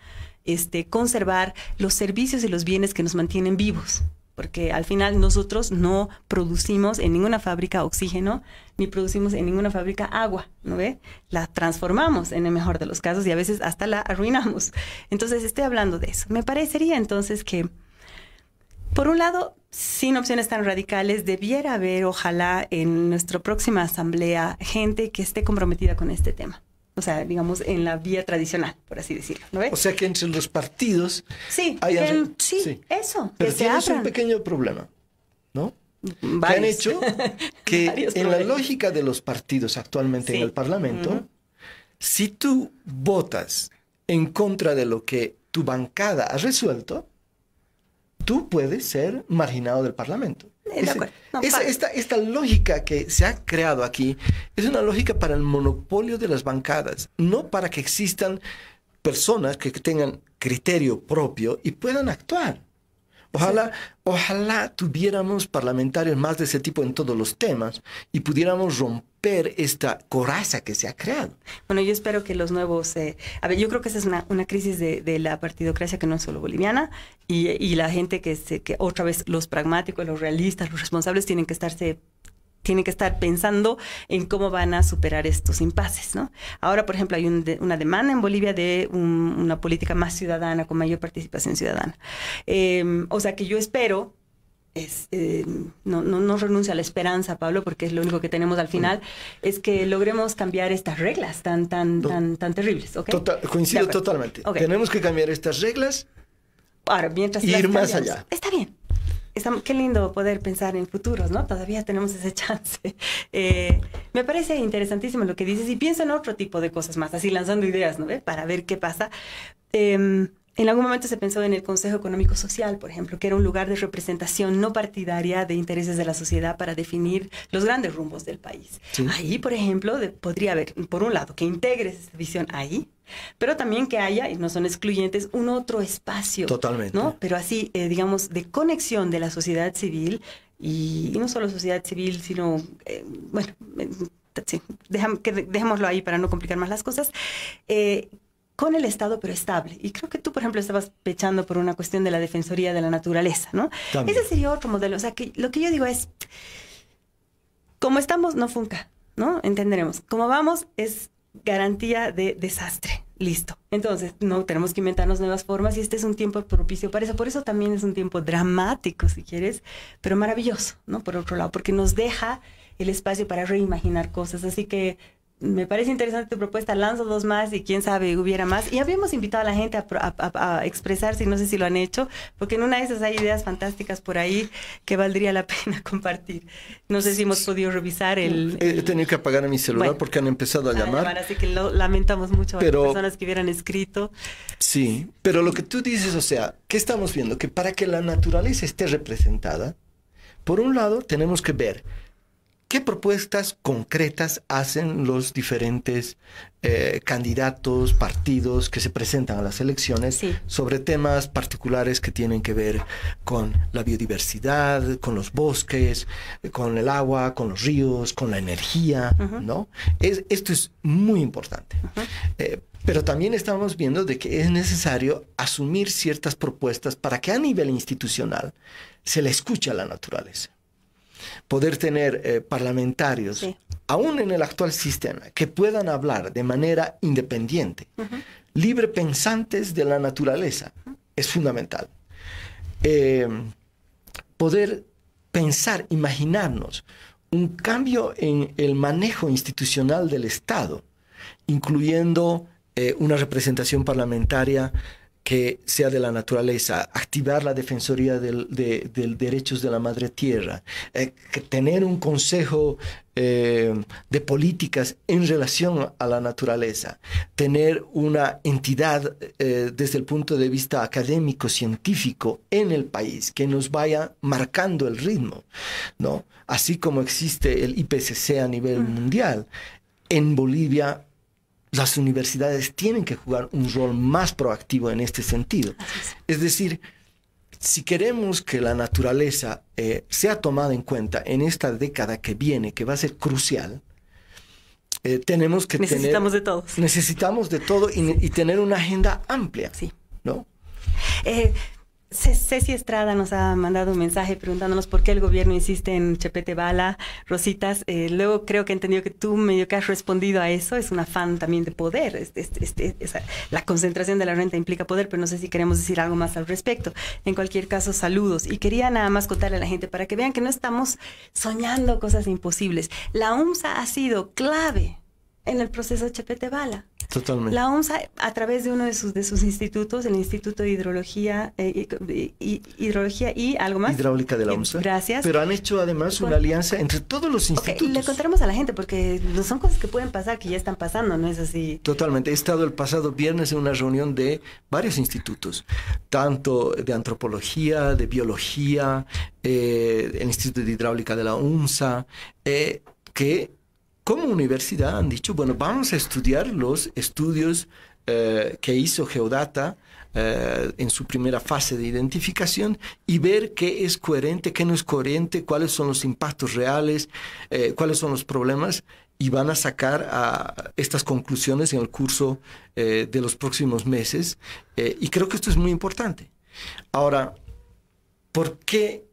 F: conservar los servicios y los bienes que nos mantienen vivos. Porque al final nosotros no producimos en ninguna fábrica oxígeno, ni producimos en ninguna fábrica agua, ¿no ve? La transformamos en el mejor de los casos y a veces hasta la arruinamos. Entonces estoy hablando de eso. Me parecería entonces que, por un lado, sin opciones tan radicales, debiera haber, ojalá, en nuestra próxima asamblea, gente que esté comprometida con este tema. O sea, digamos, en la vía tradicional, por así decirlo, ¿no ves?
G: O sea, que entre los partidos...
F: Sí, sí, eso.
G: Pero tienes un pequeño problema, ¿no?
F: Varios.
G: Que han hecho que en la lógica de los partidos actualmente en el Parlamento, si tú votas en contra de lo que tu bancada ha resuelto, tú puedes ser marginado del Parlamento. Esta lógica que se ha creado aquí es una lógica para el monopolio de las bancadas, no para que existan personas que tengan criterio propio y puedan actuar. Ojalá tuviéramos parlamentarios más de ese tipo en todos los temas y pudiéramos romper esta coraza que se ha creado.
F: Bueno, yo espero que los nuevos... a ver, yo creo que esa es una crisis de la partidocracia que no es solo boliviana y la gente que otra vez los pragmáticos, los realistas, los responsables tienen que estar pensando en cómo van a superar estos impases, ¿no? Ahora, por ejemplo, hay una demanda en Bolivia de una política más ciudadana, con mayor participación ciudadana. O sea que yo espero, no renuncio a la esperanza, Pablo, porque es lo único que tenemos al final, es que logremos cambiar estas reglas tan terribles, ¿ok?
G: Coincido totalmente. Okay. Tenemos que cambiar estas reglas.
F: Ahora, mientras
G: ir más allá.
F: Está bien. Qué lindo poder pensar en futuros, ¿no? Todavía tenemos ese chance. Me parece interesantísimo lo que dices y pienso en otro tipo de cosas más, así lanzando ideas, ¿no? Para ver qué pasa. En algún momento se pensó en el Consejo Económico Social, por ejemplo, que era un lugar de representación no partidaria de intereses de la sociedad para definir los grandes rumbos del país. Sí. Ahí, por ejemplo, podría haber, por un lado, que integres esta visión ahí, pero también que haya, y no son excluyentes, un otro espacio.
G: Totalmente.
F: ¿No? Pero así, digamos, de conexión de la sociedad civil, y no solo sociedad civil, sino, sí, dejémoslo ahí para no complicar más las cosas, con el Estado, pero estable. Y creo que tú, por ejemplo, estabas pechando por una cuestión de la Defensoría de la Naturaleza, ¿no? También. Ese sería otro modelo. O sea, que lo que yo digo es, como estamos, no funca, ¿no? Entenderemos. Como vamos, es garantía de desastre. Listo. Entonces, no tenemos que inventarnos nuevas formas y este es un tiempo propicio para eso. Por eso también es un tiempo dramático, si quieres, pero maravilloso, ¿no? Por otro lado, porque nos deja el espacio para reimaginar cosas. Así que me parece interesante tu propuesta, lanzo dos más y quién sabe, hubiera más. Y habíamos invitado a la gente a expresarse, y no sé si lo han hecho, porque en una de esas hay ideas fantásticas por ahí que valdría la pena compartir. No sé si hemos podido revisar
G: He tenido que apagar mi celular porque han empezado a llamar.
F: Así que lo lamentamos mucho a las personas que hubieran escrito.
G: Sí, pero lo que tú dices, o sea, ¿qué estamos viendo? Que para que la naturaleza esté representada, por un lado tenemos que ver ¿qué propuestas concretas hacen los diferentes candidatos, partidos que se presentan a las elecciones sobre temas particulares que tienen que ver con la biodiversidad, con los bosques, con el agua, con los ríos, con la energía, ¿no? Esto es muy importante. Pero también estamos viendo de que es necesario asumir ciertas propuestas para que a nivel institucional se le escuche a la naturaleza. Poder tener parlamentarios, aún en el actual sistema, que puedan hablar de manera independiente, libre pensantes de la naturaleza, es fundamental. Poder pensar, imaginarnos un cambio en el manejo institucional del Estado, incluyendo una representación parlamentaria que sea de la naturaleza, activar la Defensoría de Derechos de la Madre Tierra, tener un consejo de políticas en relación a la naturaleza, tener una entidad desde el punto de vista académico, científico en el país que nos vaya marcando el ritmo, ¿no? Así como existe el IPCC a nivel mundial, en Bolivia las universidades tienen que jugar un rol más proactivo en este sentido. Es decir, si queremos que la naturaleza sea tomada en cuenta en esta década que viene, que va a ser crucial, tenemos que
F: necesitamos de todos.
G: Necesitamos de todo y tener una agenda amplia, ¿no?
F: Ceci Estrada nos ha mandado un mensaje preguntándonos por qué el gobierno insiste en Chepete Bala, Rositas. Luego creo que he entendido que tú medio que has respondido a eso. Es un afán también de poder. La concentración de la renta implica poder, pero no sé si queremos decir algo más al respecto. En cualquier caso, saludos. Y quería nada más contarle a la gente para que vean que no estamos soñando cosas imposibles. La UMSA ha sido clave en el proceso de Chepete Bala.
G: Totalmente.
F: La OMSA, a través de uno de sus institutos, el Instituto de Hidrología y algo más.
G: Hidráulica de la OMSA.
F: Gracias.
G: Pero han hecho además una alianza entre todos los institutos.
F: Le contaremos a la gente porque no son cosas que pueden pasar, que ya están pasando, ¿no es así?
G: Totalmente. He estado el pasado viernes en una reunión de varios institutos, tanto de antropología, de biología, el Instituto de Hidráulica de la OMSA, que como universidad han dicho, bueno, vamos a estudiar los estudios que hizo Geodata en su primera fase de identificación y ver qué es coherente, qué no es coherente, cuáles son los impactos reales, cuáles son los problemas, y van a sacar estas conclusiones en el curso de los próximos meses. Y creo que esto es muy importante. Ahora, ¿por qué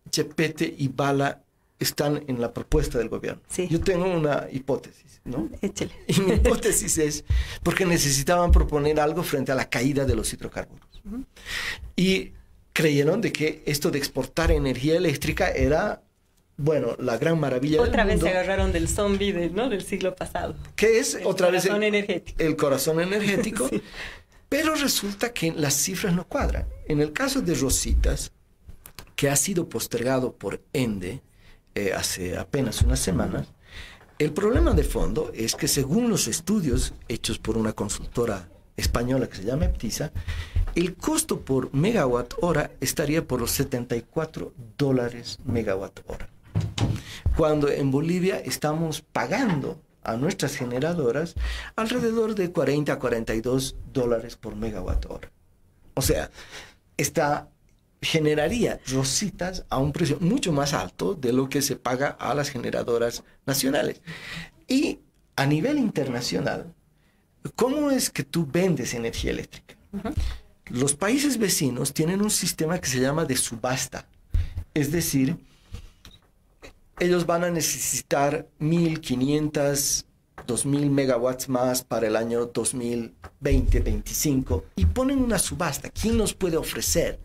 G: Chepete y Bala están en la propuesta del gobierno?
F: Sí.
G: Yo tengo una hipótesis, ¿no?
F: Échale.
G: Y mi hipótesis es porque necesitaban proponer algo frente a la caída de los hidrocarburos. Y creyeron de que esto de exportar energía eléctrica era, bueno, la gran maravilla del mundo.
F: Otra vez se agarraron del zombie del siglo pasado.
G: Que es otra vez el corazón energético. Sí. Pero resulta que las cifras no cuadran. En el caso de Rositas, que ha sido postergado por ENDE hace apenas unas semanas, el problema de fondo es que según los estudios hechos por una consultora española que se llama Eptisa, el costo por megawatt hora estaría por los $74 megawatt hora. Cuando en Bolivia estamos pagando a nuestras generadoras alrededor de $40 a $42 por megawatt hora. O sea, generaría Rositas a un precio mucho más alto de lo que se paga a las generadoras nacionales. Y a nivel internacional, ¿cómo es que tú vendes energía eléctrica? Los países vecinos tienen un sistema que se llama de subasta. Es decir, ellos van a necesitar 1.500, 2.000 megawatts más para el año 2020-25 y ponen una subasta. ¿Quién nos puede ofrecer?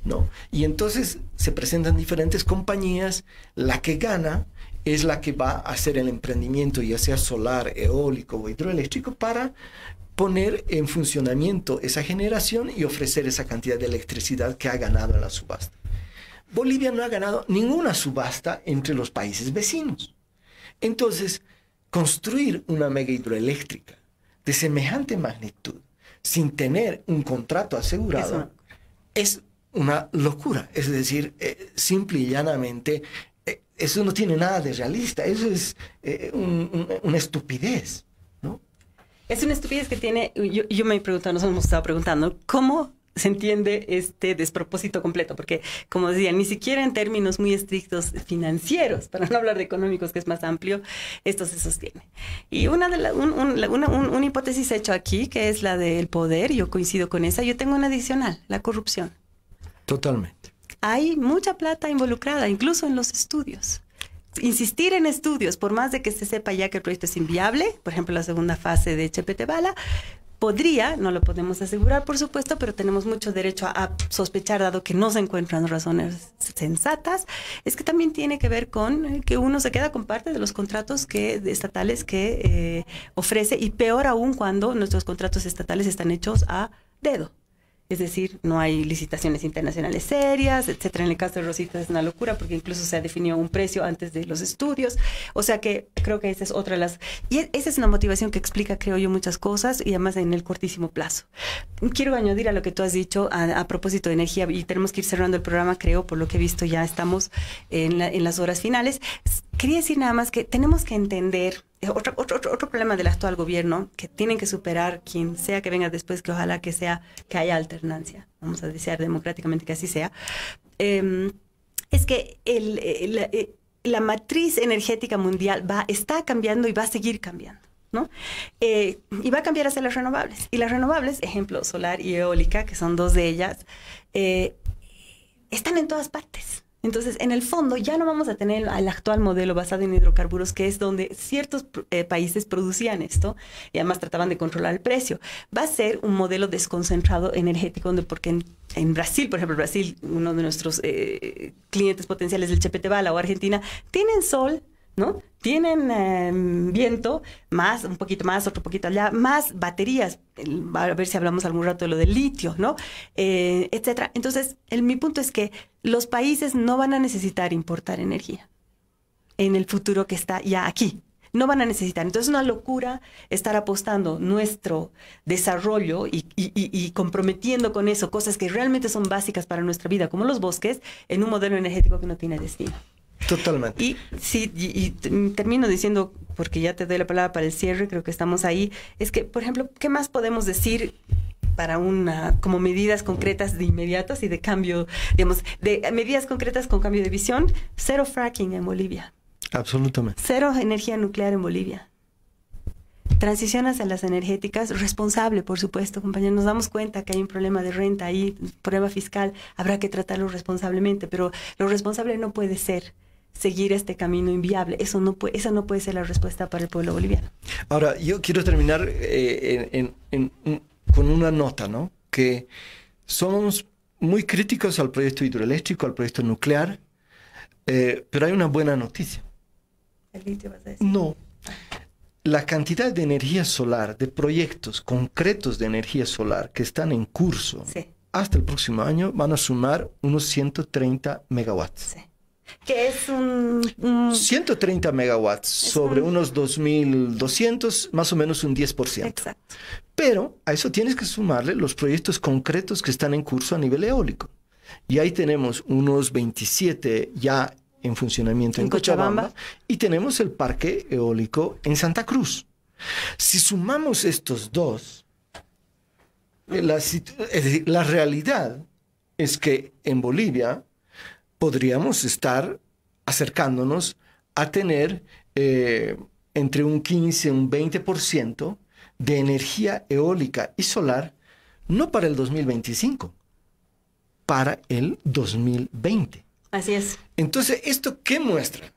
G: ¿No? Y entonces se presentan diferentes compañías. La que gana es la que va a hacer el emprendimiento, ya sea solar, eólico o hidroeléctrico, para poner en funcionamiento esa generación y ofrecer esa cantidad de electricidad que ha ganado en la subasta. Bolivia no ha ganado ninguna subasta entre los países vecinos. Entonces, construir una mega hidroeléctrica de semejante magnitud sin tener un contrato asegurado es una locura. Es decir, simple y llanamente, eso no tiene nada de realista. Eso es una estupidez, ¿no?
F: Es una estupidez que tiene. Yo me he preguntado, nos hemos estado preguntando, ¿cómo se entiende este despropósito completo? Porque, como decía, ni siquiera en términos muy estrictos financieros, para no hablar de económicos, que es más amplio, esto se sostiene. Y una hipótesis hecha aquí, que es la del poder, yo coincido con esa. Yo tengo una adicional, la corrupción.
G: Totalmente.
F: Hay mucha plata involucrada, incluso en los estudios. Insistir en estudios, por más de que se sepa ya que el proyecto es inviable, por ejemplo, la segunda fase de Chepete Bala, podría, no lo podemos asegurar, por supuesto, pero tenemos mucho derecho a sospechar, dado que no se encuentran razones sensatas. Es que también tiene que ver con que uno se queda con parte de los contratos estatales que ofrece, y peor aún cuando nuestros contratos estatales están hechos a dedo. Es decir, no hay licitaciones internacionales serias, etcétera. En el caso de Rositas es una locura porque incluso se ha definido un precio antes de los estudios. O sea que creo que esa es otra de las... Y esa es una motivación que explica, creo yo, muchas cosas, y además en el cortísimo plazo. Quiero añadir a lo que tú has dicho a propósito de energía, y tenemos que ir cerrando el programa, creo, por lo que he visto ya estamos en las horas finales. Quería decir nada más que tenemos que entender otro problema del actual gobierno que tienen que superar quien sea que venga después, que ojalá que haya alternancia, vamos a desear democráticamente que así sea, es que la matriz energética mundial está cambiando y va a seguir cambiando, ¿no? Y va a cambiar hacia las renovables. Y las renovables, ejemplo, solar y eólica, que son dos de ellas, están en todas partes. Entonces, en el fondo, ya no vamos a tener el actual modelo basado en hidrocarburos, que es donde ciertos países producían esto y además trataban de controlar el precio. Va a ser un modelo desconcentrado energético, porque en Brasil, por ejemplo, uno de nuestros clientes potenciales del Chepete Bala, o Argentina, tienen sol, ¿no? Tienen viento, un poquito más, otro poquito allá, más baterías, a ver si hablamos algún rato de lo del litio, ¿no? Etcétera. Entonces, mi punto es que los países no van a necesitar importar energía en el futuro que está ya aquí. No van a necesitar. Entonces, es una locura estar apostando nuestro desarrollo y comprometiendo con eso cosas que realmente son básicas para nuestra vida, como los bosques, en un modelo energético que no tiene destino.
G: Totalmente.
F: Y sí, y termino diciendo, porque ya te doy la palabra para el cierre, creo que estamos ahí, es que, por ejemplo, ¿qué más podemos decir para como medidas concretas de inmediatas y de cambio, digamos, de medidas concretas con cambio de visión? Cero fracking en Bolivia.
G: Absolutamente.
F: Cero energía nuclear en Bolivia. Transición hacia las energéticas, responsable, por supuesto, compañeros. Nos damos cuenta que hay un problema de renta ahí, un problema fiscal, habrá que tratarlo responsablemente, pero lo responsable no puede ser seguir este camino inviable. Esa no puede ser la respuesta para el pueblo boliviano.
G: Ahora, yo quiero terminar con una nota, ¿no? Que somos muy críticos al proyecto hidroeléctrico, al proyecto nuclear, pero hay una buena noticia.
F: ¿El litio vas a decir?
G: No. La cantidad de energía solar, de proyectos concretos de energía solar que están en curso, sí, hasta el próximo año van a sumar unos 130 megawatts.
F: Sí. Que es
G: 130 megawatts sobre unos 2.200, más o menos un 10%.
F: Exacto.
G: Pero a eso tienes que sumarle los proyectos concretos que están en curso a nivel eólico. Y ahí tenemos unos 27 ya en funcionamiento en Cochabamba, y tenemos el parque eólico en Santa Cruz. Si sumamos estos dos, la realidad es que en Bolivia podríamos estar acercándonos a tener entre un 15 y un 20% de energía eólica y solar, no para el 2025, para el 2020.
F: Así es.
G: Entonces, ¿esto qué muestra?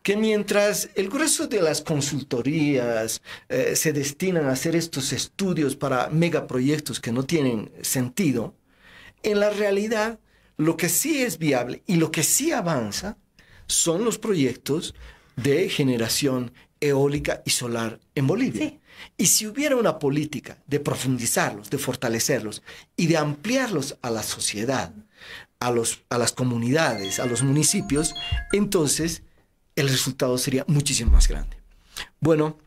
G: Que mientras el grueso de las consultorías se destinan a hacer estos estudios para megaproyectos que no tienen sentido, en la realidad lo que sí es viable y lo que sí avanza son los proyectos de generación eólica y solar en Bolivia. Sí. Y si hubiera una política de profundizarlos, de fortalecerlos y de ampliarlos a la sociedad, a las comunidades, a los municipios, entonces el resultado sería muchísimo más grande. Bueno,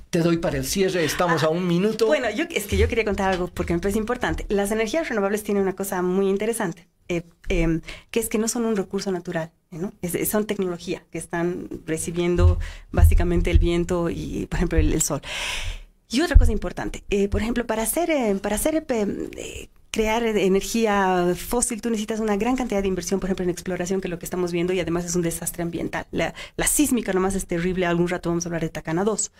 G: te doy para el cierre, estamos a un minuto.
F: Bueno, es que yo quería contar algo porque me parece importante. Las energías renovables tienen una cosa muy interesante, que es que no son un recurso natural, ¿no? Son tecnología que están recibiendo básicamente el viento y, por ejemplo, el sol. Y otra cosa importante, por ejemplo, para crear energía fósil, tú necesitas una gran cantidad de inversión, por ejemplo, en exploración, que es lo que estamos viendo, y además es un desastre ambiental. La sísmica nomás es terrible, algún rato vamos a hablar de Tacana 2.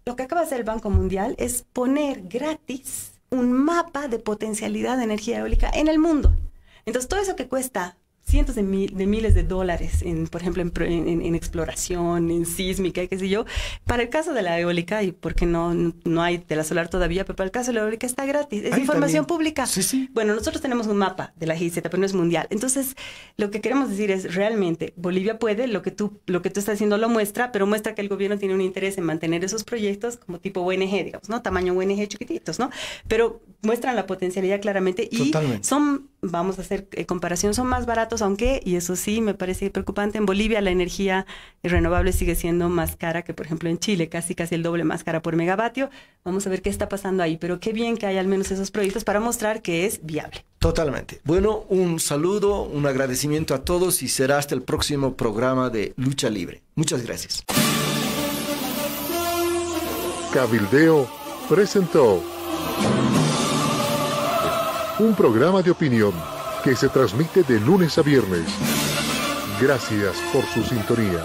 F: Lo que acaba de hacer el Banco Mundial es poner gratis un mapa de potencialidad de energía eólica en el mundo. Entonces, todo eso que cuesta cientos de miles de dólares, por ejemplo, en exploración, en sísmica, y qué sé yo, para el caso de la eólica, y porque no hay de la solar todavía, pero para el caso de la eólica está gratis, es información pública.
G: Sí, sí.
F: Bueno, nosotros tenemos un mapa de la GIZ, pero no es mundial. Entonces, lo que queremos decir es, realmente, Bolivia puede, lo que tú estás haciendo lo muestra, pero muestra que el gobierno tiene un interés en mantener esos proyectos como tipo ONG, digamos, ¿no? Tamaño ONG chiquititos, ¿no? Pero muestran la potencialidad claramente y son, vamos a hacer comparación, son más baratos, aunque, y eso sí me parece preocupante, en Bolivia la energía renovable sigue siendo más cara que, por ejemplo, en Chile, casi el doble más cara por megavatio. Vamos a ver qué está pasando ahí, pero qué bien que hay al menos esos proyectos para mostrar que es viable.
G: Totalmente. Bueno, un saludo, un agradecimiento a todos y será hasta el próximo programa de Lucha Libre. Muchas gracias.
E: Cabildeo presentó un programa de opinión que se transmite de lunes a viernes. Gracias por su sintonía.